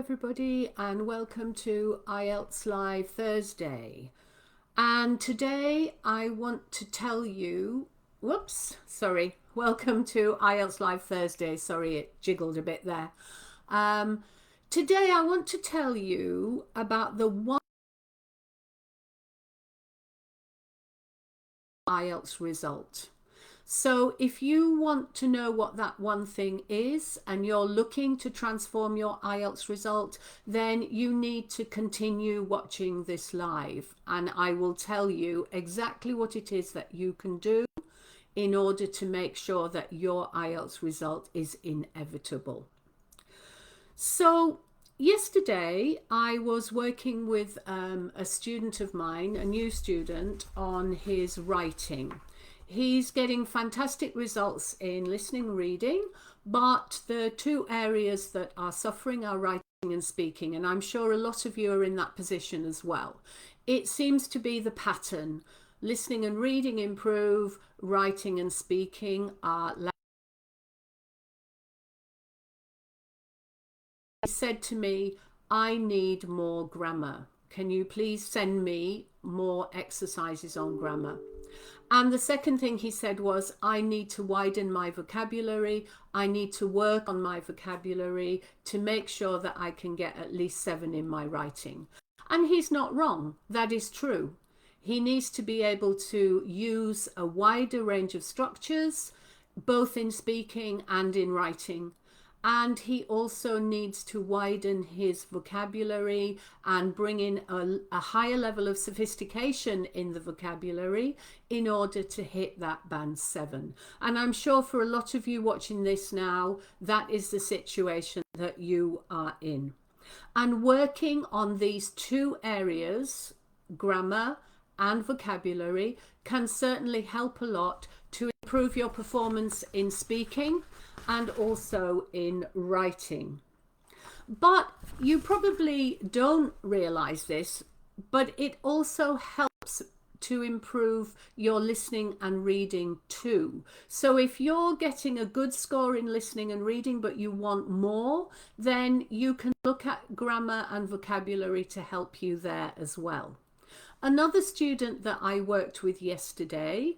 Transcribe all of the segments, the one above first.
everybody, and welcome to IELTS Live Thursday. And today I want to tell you, welcome to IELTS Live Thursday. Sorry, it jiggled a bit there. Today I want to tell you about the one IELTS result. So if you want to know what that one thing is and you're looking to transform your IELTS result, then you need to continue watching this live, and I will tell you exactly what it is that you can do in order to make sure that your IELTS result is inevitable. So yesterday I was working with a student of mine, a new student, on his writing. He's getting fantastic results in listening and reading, but the two areas that are suffering are writing and speaking, and I'm sure a lot of you are in that position as well. It seems to be the pattern. Listening and reading improve, writing and speaking are lacking. He said to me, I need more grammar. Can you please send me more exercises on grammar? And the second thing he said was, I need to widen my vocabulary. I need to work on my vocabulary to make sure that I can get at least 7 in my writing. And he's not wrong. That is true. He needs to be able to use a wider range of structures, both in speaking and in writing. And he also needs to widen his vocabulary and bring in a higher level of sophistication in the vocabulary in order to hit that band 7. And I'm sure for a lot of you watching this now, that is the situation that you are in. And working on these two areas, grammar and vocabulary, can certainly help a lot to improve your performance in speaking and also in writing. But you probably don't realize this, but it also helps to improve your listening and reading too. So if you're getting a good score in listening and reading, but you want more, then you can look at grammar and vocabulary to help you there as well. Another student that I worked with yesterday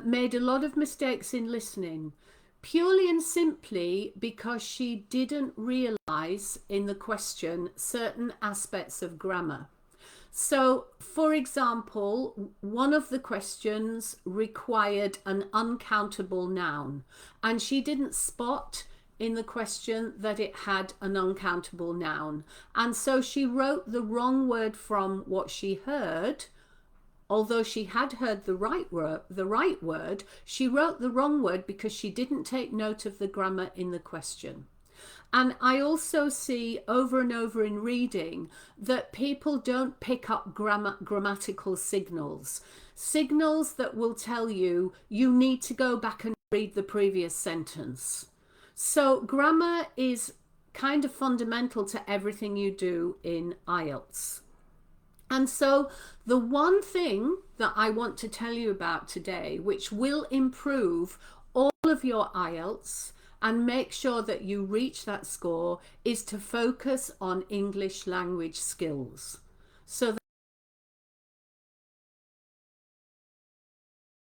made a lot of mistakes in listening, purely and simply because she didn't realize in the question certain aspects of grammar. So, for example, one of the questions required an uncountable noun, and she didn't spot in the question that it had an uncountable noun. And so she wrote the wrong word from what she heard. Although she had heard the right word, she wrote the wrong word because she didn't take note of the grammar in the question. And I also see over and over in reading that people don't pick up grammatical signals that will tell you you need to go back and read the previous sentence. So grammar is kind of fundamental to everything you do in IELTS. And so the one thing that I want to tell you about today, which will improve all of your IELTS and make sure that you reach that score, is to focus on English language skills. So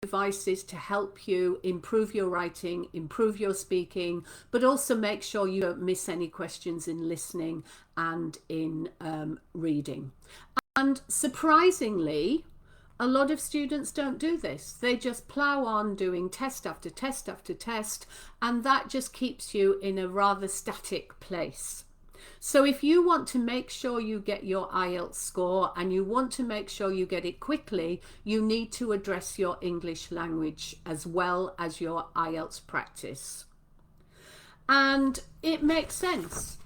devices to help you improve your writing, improve your speaking, but also make sure you don't miss any questions in listening and in reading. And surprisingly, a lot of students don't do this. They just plow on doing test after test after test, and that just keeps you in a rather static place. So if you want to make sure you get your IELTS score and you want to make sure you get it quickly, you need to address your English language as well as your IELTS practice. And it makes sense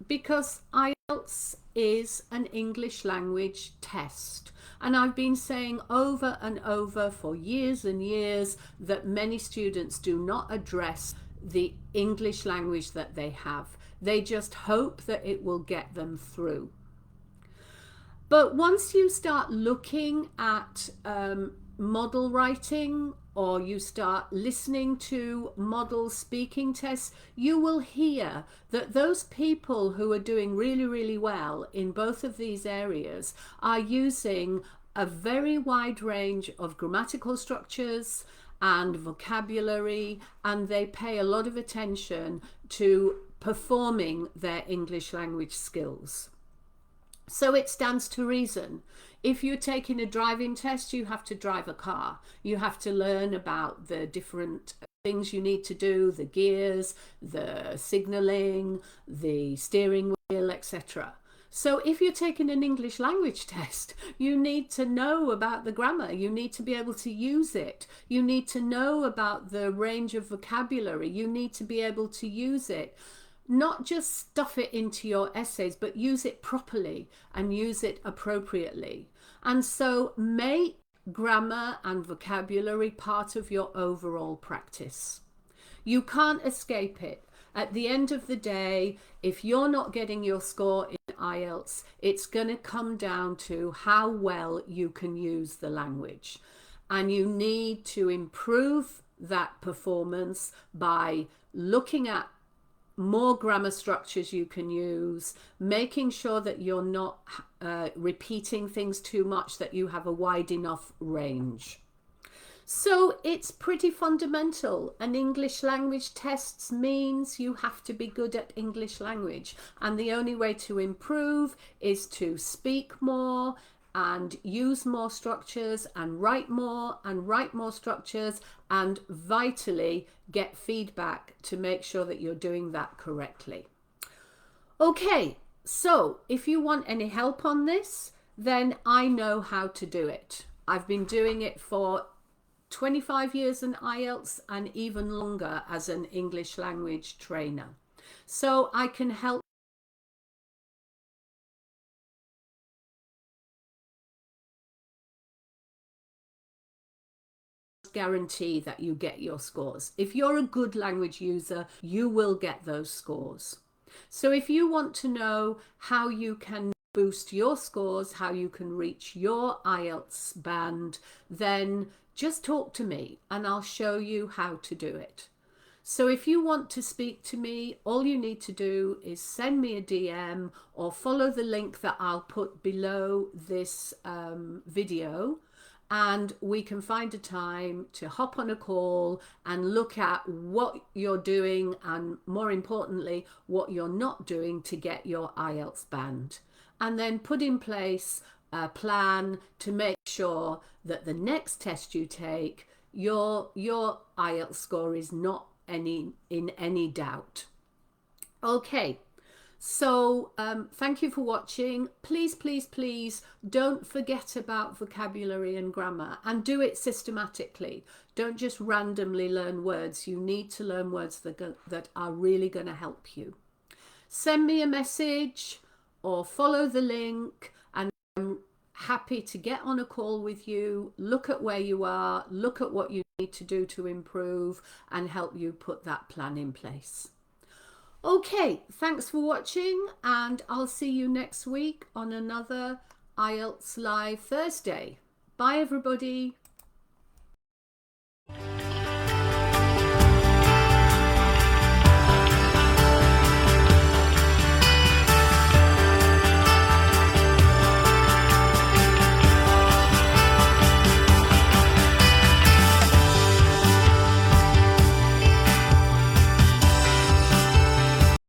because IELTS is an English language test. And I've been saying over and over for years and years that many students do not address the English language that they have. They just hope that it will get them through. But once you start looking at model writing or you start listening to model speaking tests, you will hear that those people who are doing really, really well in both of these areas are using a very wide range of grammatical structures and vocabulary, and they pay a lot of attention to performing their English language skills. So it stands to reason. If you're taking a driving test, you have to drive a car. You have to learn about the different things you need to do, the gears, the signaling, the steering wheel, etc. So if you're taking an English language test, you need to know about the grammar. You need to be able to use it. You need to know about the range of vocabulary. You need to be able to use it. Not just stuff it into your essays, but use it properly and use it appropriately. And so make grammar and vocabulary part of your overall practice. You can't escape it. At the end of the day, if you're not getting your score in IELTS, it's going to come down to how well you can use the language. And you need to improve that performance by looking at more grammar structures you can use, making sure that you're not repeating things too much, that you have a wide enough range. So it's pretty fundamental. An English language test means you have to be good at English language, and the only way to improve is to speak more and use more structures and write more structures, and vitally get feedback to make sure that you're doing that correctly. Okay, so if you want any help on this, then I know how to do it. I've been doing it for 25 years in IELTS and even longer as an English language trainer. So I can help guarantee that you get your scores. If you're a good language user, you will get those scores. So if you want to know how you can boost your scores, how you can reach your IELTS band, then just talk to me and I'll show you how to do it. So if you want to speak to me, all you need to do is send me a DM or follow the link that I'll put below this video, and we can find a time to hop on a call and look at what you're doing and, more importantly, what you're not doing to get your IELTS band, and then put in place a plan to make sure that the next test you take, your IELTS score is not in any doubt. Okay, so thank you for watching. Please, please, please don't forget about vocabulary and grammar, and do it systematically. Don't just randomly learn words. You need to learn words that are really going to help you. Send me a message or follow the link, and I'm happy to get on a call with you, look at where you are, look at what you need to do to improve, and help you put that plan in place. Okay, thanks for watching, and I'll see you next week on another IELTS Live Thursday. Bye everybody.